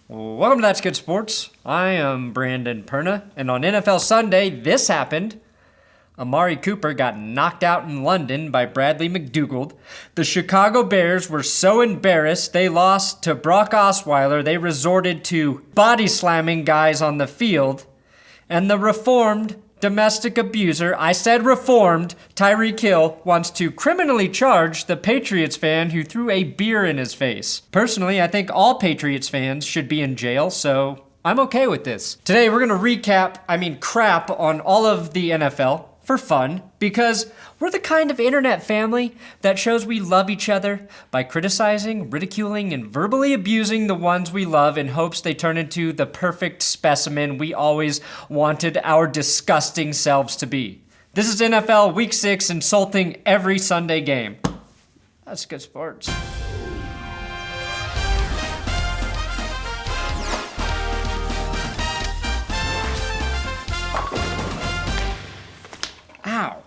Welcome to That's Good Sports. I am Brandon Perna, and on NFL Sunday, this happened. Amari Cooper got knocked out in London by Bradley McDougald. The Chicago Bears were so embarrassed they lost to Brock Osweiler, they resorted to body slamming guys on the field. And the reformed domestic abuser, I said reformed, Tyreek Hill wants to criminally charge the Patriots fan who threw a beer in his face. Personally, I think all Patriots fans should be in jail, so I'm okay with this. Today, we're going to crap on all of the NFL for fun, because we're the kind of internet family that shows we love each other by criticizing, ridiculing, and verbally abusing the ones we love in hopes they turn into the perfect specimen we always wanted our disgusting selves to be. This is NFL Week 6 insulting every Sunday game. That's good sports. Ow.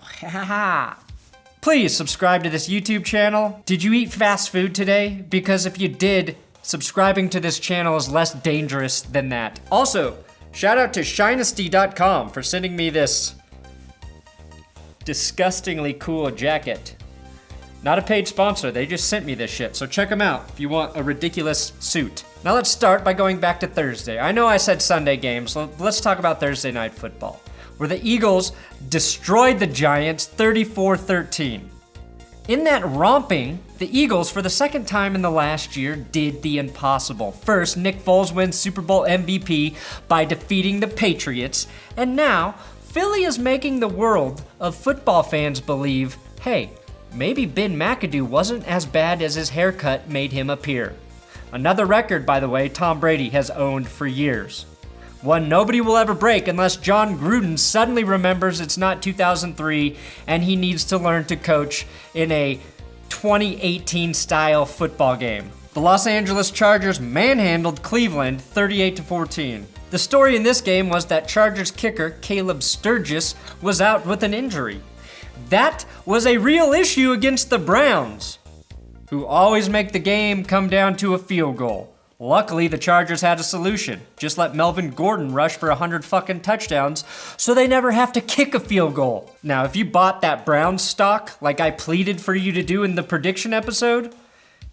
Please subscribe to this YouTube channel. Did you eat fast food today? Because if you did, subscribing to this channel is less dangerous than that. Also, shout out to Shinesty.com for sending me this disgustingly cool jacket. Not a paid sponsor, they just sent me this shit, so check them out if you want a ridiculous suit. Now let's start by going back to Thursday. I know I said Sunday games, so let's talk about Thursday Night Football, where the Eagles destroyed the Giants 34-13. In that romping, the Eagles, for the second time in the last year, did the impossible. First, Nick Foles wins Super Bowl MVP by defeating the Patriots, and now, Philly is making the world of football fans believe, hey, maybe Ben McAdoo wasn't as bad as his haircut made him appear. Another record, by the way, Tom Brady has owned for years. One nobody will ever break unless John Gruden suddenly remembers it's not 2003 and he needs to learn to coach in a 2018 style football game. The Los Angeles Chargers manhandled Cleveland 38-14. The story in this game was that Chargers kicker Caleb Sturgis was out with an injury. That was a real issue against the Browns, who always make the game come down to a field goal. Luckily, the Chargers had a solution. Just let Melvin Gordon rush for 100 fucking touchdowns so they never have to kick a field goal. Now, if you bought that Browns stock like I pleaded for you to do in the prediction episode,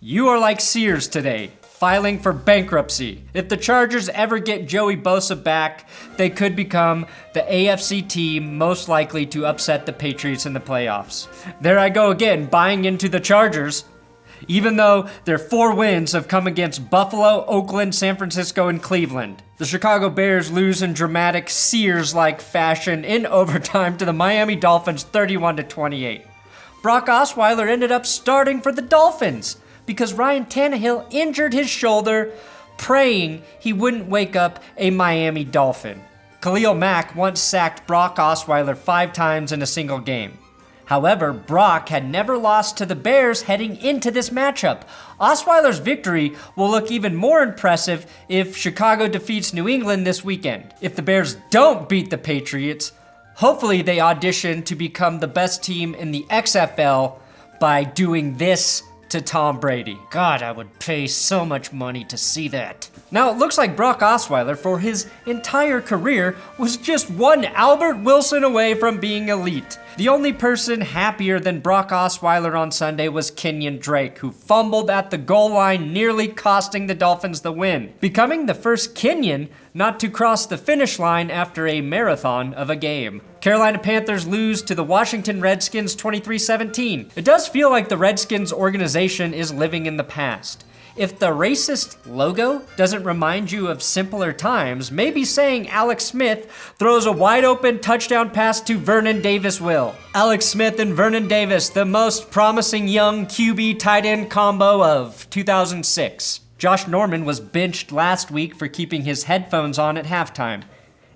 you are like Sears today, filing for bankruptcy. If the Chargers ever get Joey Bosa back, they could become the AFC team most likely to upset the Patriots in the playoffs. There I go again, buying into the Chargers, even though their 4 wins have come against Buffalo, Oakland, San Francisco, and Cleveland. The Chicago Bears lose in dramatic Sears-like fashion in overtime to the Miami Dolphins 31-28. Brock Osweiler ended up starting for the Dolphins because Ryan Tannehill injured his shoulder, praying he wouldn't wake up a Miami Dolphin. Khalil Mack once sacked Brock Osweiler 5 times in a single game. However, Brock had never lost to the Bears heading into this matchup. Osweiler's victory will look even more impressive if Chicago defeats New England this weekend. If the Bears don't beat the Patriots, hopefully they audition to become the best team in the XFL by doing this to Tom Brady. God, I would pay so much money to see that. Now, it looks like Brock Osweiler, for his entire career, was just one Albert Wilson away from being elite. The only person happier than Brock Osweiler on Sunday was Kenyon Drake, who fumbled at the goal line, nearly costing the Dolphins the win, becoming the first Kenyon not to cross the finish line after a marathon of a game. Carolina Panthers lose to the Washington Redskins 23-17. It does feel like the Redskins organization is living in the past. If the racist logo doesn't remind you of simpler times, maybe saying Alex Smith throws a wide open touchdown pass to Vernon Davis will. Alex Smith and Vernon Davis, the most promising young QB tight end combo of 2006. Josh Norman was benched last week for keeping his headphones on at halftime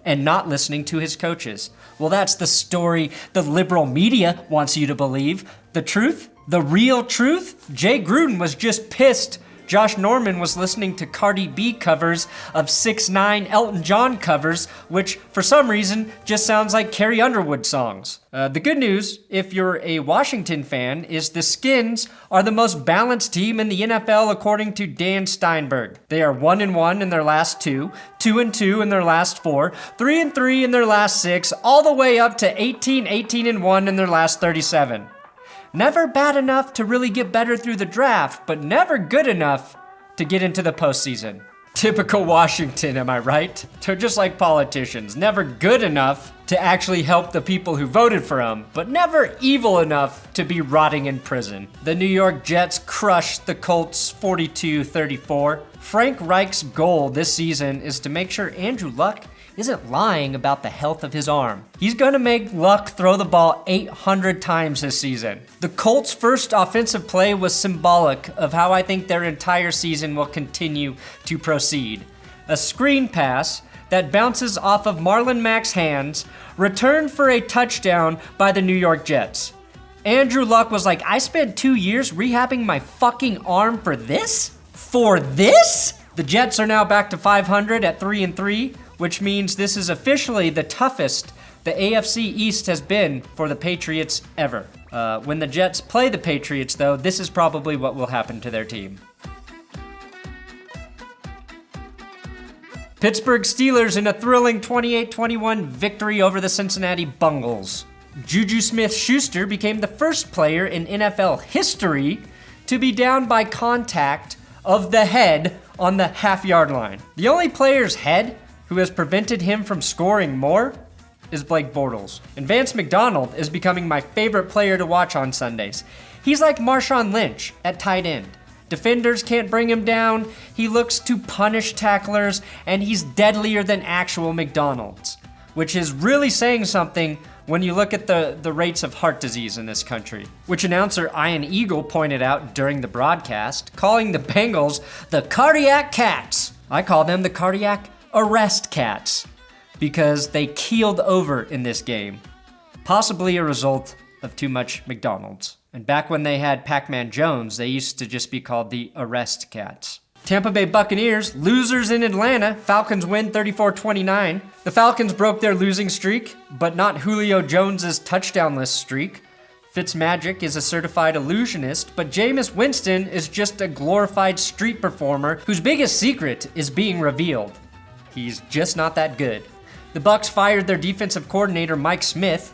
and not listening to his coaches. Well, that's the story the liberal media wants you to believe. The truth, the real truth, Jay Gruden was just pissed Josh Norman was listening to Cardi B covers of 6ix9ine Elton John covers, which for some reason just sounds like Carrie Underwood songs. The good news, if you're a Washington fan, is the Skins are the most balanced team in the NFL according to Dan Steinberg. They are 1-1 in their last 2, 2-2 in their last 4, 3-3 in their last 6, all the way up to 18-1 in their last 37. Never bad enough to really get better through the draft, but never good enough to get into the postseason. Typical Washington, am I right? They're just like politicians, never good enough to actually help the people who voted for them, but never evil enough to be rotting in prison. The New York Jets crushed the Colts 42-34. Frank Reich's goal this season is to make sure Andrew Luck isn't lying about the health of his arm. He's gonna make Luck throw the ball 800 times this season. The Colts' first offensive play was symbolic of how I think their entire season will continue to proceed. A screen pass that bounces off of Marlon Mack's hands, returned for a touchdown by the New York Jets. Andrew Luck was like, I spent 2 years rehabbing my fucking arm for this? For this? The Jets are now back to 500 at 3-3, which means this is officially the toughest the AFC East has been for the Patriots ever. When the Jets play the Patriots, though, this is probably what will happen to their team. Pittsburgh Steelers in a thrilling 28-21 victory over the Cincinnati Bengals. Juju Smith-Schuster became the first player in NFL history to be down by contact of the head on the half-yard line. The only player's head who has prevented him from scoring more is Blake Bortles. And Vance McDonald is becoming my favorite player to watch on Sundays. He's like Marshawn Lynch at tight end. Defenders can't bring him down, he looks to punish tacklers, and he's deadlier than actual McDonald's, which is really saying something when you look at the rates of heart disease in this country, which announcer Ian Eagle pointed out during the broadcast, calling the Bengals the cardiac cats. I call them the cardiac arrest cats because they keeled over in this game, possibly a result of too much McDonald's. And back when they had Pac-Man Jones, they used to just be called the arrest cats. Tampa Bay Buccaneers, losers in Atlanta. Falcons win 34-29. The Falcons broke their losing streak, but not Julio Jones's touchdownless streak. Fitzmagic is a certified illusionist, but Jameis Winston is just a glorified street performer whose biggest secret is being revealed. He's just not that good. The Bucs fired their defensive coordinator Mike Smith,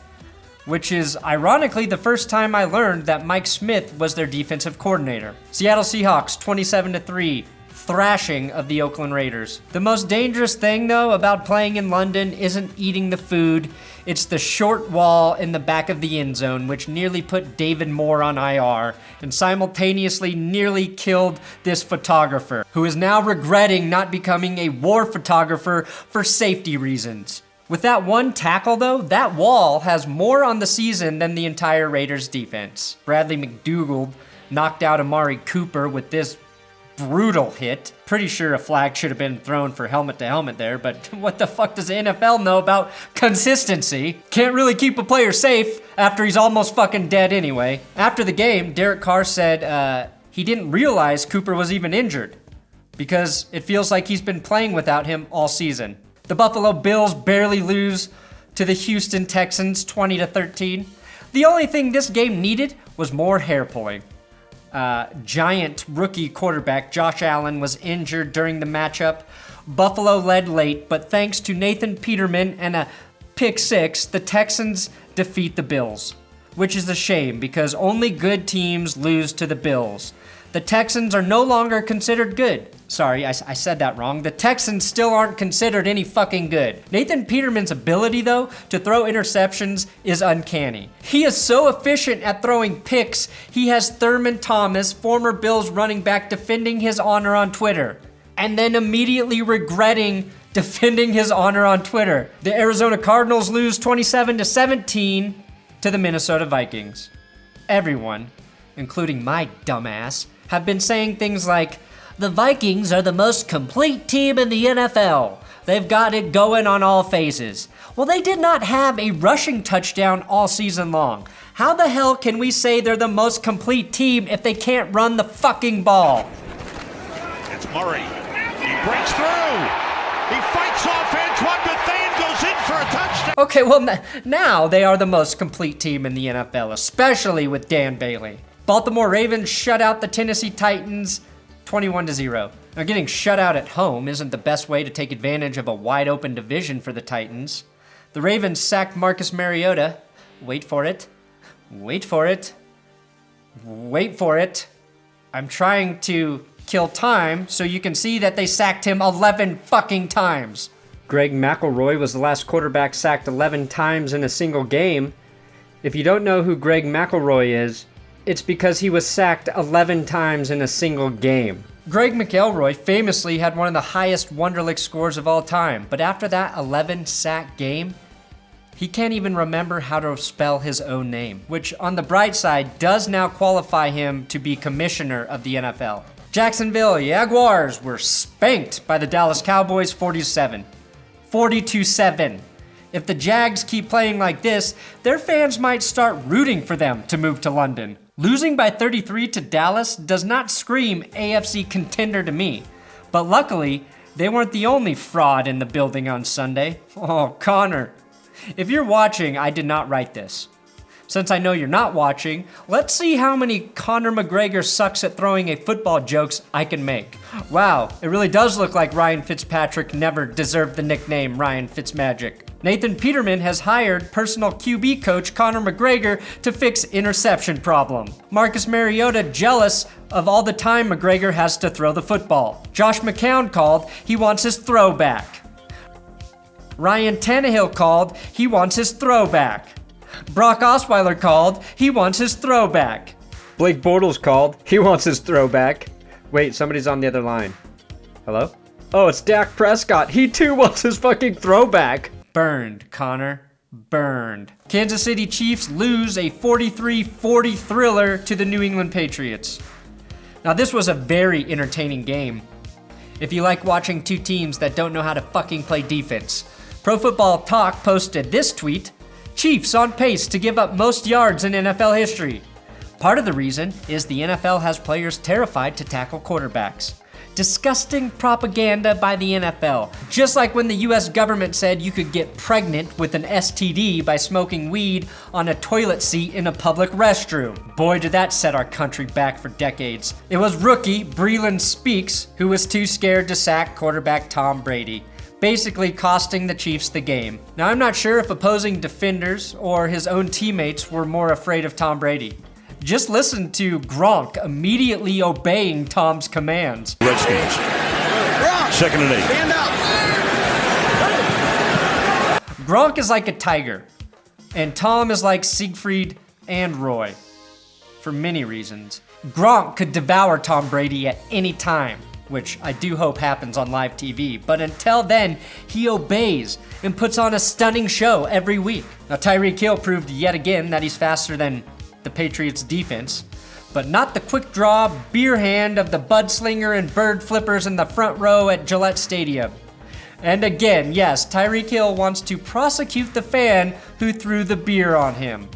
which is ironically the first time I learned that Mike Smith was their defensive coordinator. Seattle Seahawks 27-3, thrashing of the Oakland Raiders. The most dangerous thing though about playing in London isn't eating the food, it's the short wall in the back of the end zone, which nearly put David Moore on IR and simultaneously nearly killed this photographer, who is now regretting not becoming a war photographer for safety reasons. With that one tackle though, that wall has more on the season than the entire Raiders defense. Bradley McDougald knocked out Amari Cooper with this brutal hit. Pretty sure a flag should have been thrown for helmet to helmet there, but what the fuck does the NFL know about consistency? Can't really keep a player safe after he's almost fucking dead anyway. After the game, Derek Carr said he didn't realize Cooper was even injured because it feels like he's been playing without him all season. The Buffalo Bills barely lose to the Houston Texans 20-13. The only thing this game needed was more hair pulling. Giant rookie quarterback Josh Allen was injured during the matchup. Buffalo led late, but thanks to Nathan Peterman and a pick six, the Texans defeat the Bills, which is a shame because only good teams lose to the Bills. The Texans are no longer considered good. Sorry, I said that wrong. The Texans still aren't considered any fucking good. Nathan Peterman's ability, though, to throw interceptions is uncanny. He is so efficient at throwing picks, he has Thurman Thomas, former Bills running back, defending his honor on Twitter, and then immediately regretting defending his honor on Twitter. The Arizona Cardinals lose 27-17 to the Minnesota Vikings. Everyone, including my dumbass, have been saying things like, the Vikings are the most complete team in the NFL. They've got it going on all phases. Well, they did not have a rushing touchdown all season long. How the hell can we say they're the most complete team if they can't run the fucking ball? It's Murray. He breaks through. He fights off Antoine Bethard, goes in for a touchdown. Okay, well, now they are the most complete team in the NFL, especially with Dan Bailey. Baltimore Ravens shut out the Tennessee Titans 21-0. Now, getting shut out at home isn't the best way to take advantage of a wide open division for the Titans. The Ravens sacked Marcus MAriota. Wait for it. Wait for it. Wait for it. I'm trying to kill time so you can see that they sacked him 11 fucking times. Greg McElroy was the last quarterback sacked 11 times in a single game. If you don't know who Greg McElroy is, it's because he was sacked 11 times in a single game. Greg McElroy famously had one of the highest Wonderlic scores of all time, but after that 11 sack game, he can't even remember how to spell his own name, which on the bright side does now qualify him to be commissioner of the NFL. Jacksonville Jaguars were spanked by the Dallas Cowboys 42-7. If the Jags keep playing like this, their fans might start rooting for them to move to London. Losing by 33 to Dallas does not scream AFC contender to me, but luckily, they weren't the only fraud in the building on Sunday. Oh, Connor. If you're watching, I did not write this. Since I know you're not watching, let's see how many Conor McGregor sucks at throwing a football jokes I can make. Wow, it really does look like Ryan Fitzpatrick never deserved the nickname Ryan Fitzmagic. Nathan Peterman has hired personal QB coach Conor McGregor to fix interception problem. Marcus MAriota jealous of all the time McGregor has to throw the football. Josh McCown called, he wants his throwback. Ryan Tannehill called, he wants his throwback. Brock Osweiler called, he wants his throwback. Blake Bortles called, he wants his throwback. Wait, somebody's on the other line. Hello? Oh, it's Dak Prescott. He too wants his fucking throwback. Burned, Connor. Burned. Kansas City Chiefs lose a 43-40 thriller to the New England Patriots. Now, this was a very entertaining game. If you like watching two teams that don't know how to fucking play defense. Pro Football Talk posted this tweet: Chiefs on pace to give up most yards in NFL history. Part of the reason is the NFL has players terrified to tackle quarterbacks. Disgusting propaganda by the NFL. Just like when the US government said you could get pregnant with an STD by smoking weed on a toilet seat in a public restroom. Boy, did that set our country back for decades. It was rookie Breeland Speaks who was too scared to sack quarterback Tom Brady, basically costing the Chiefs the game. Now, I'm not sure if opposing defenders or his own teammates were more afraid of Tom Brady. Just listen to Gronk immediately obeying Tom's commands. Redskins. Second and 8. Stand up. Gronk is like a tiger, and Tom is like Siegfried and Roy, for many reasons. Gronk could devour Tom Brady at any time, which I do hope happens on live TV, but until then, he obeys and puts on a stunning show every week. Now, Tyreek Hill proved yet again that he's faster than the Patriots defense, but not the quick draw beer hand of the bud slinger and bird flippers in the front row at Gillette Stadium. And again, yes, Tyreek Hill wants to prosecute the fan who threw the beer on him.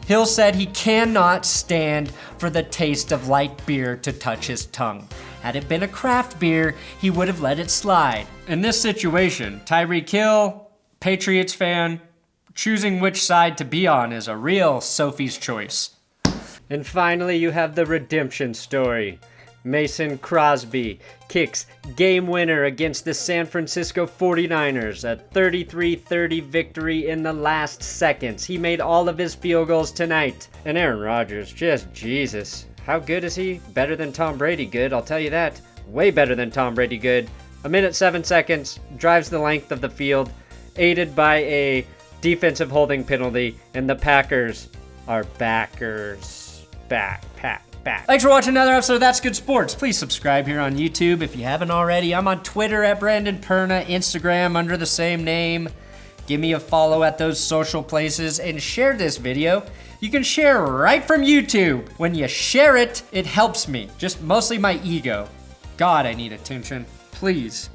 Hill said he cannot stand for the taste of light beer to touch his tongue. Had it been a craft beer, he would have let it slide. In this situation, Tyreek Hill, Patriots fan, choosing which side to be on is a real Sophie's choice. And finally, you have the redemption story. Mason Crosby kicks game winner against the San Francisco 49ers, a 33-30 victory in the last seconds. He made all of his field goals tonight. And Aaron Rodgers, just Jesus. How good is he? Better than Tom Brady good, I'll tell you that. Way better than Tom Brady good. 1 minute 7 seconds, drives the length of the field, aided by a defensive holding penalty, and the Packers are backers. Back. Thanks for watching another episode of That's Good Sports. Please subscribe here on YouTube if you haven't already. I'm on Twitter at Brandon Perna, Instagram under the same name. Give me a follow at those social places and share this video. You can share right from YouTube. When you share it, it helps me. Just mostly my ego. God, I need attention. Please.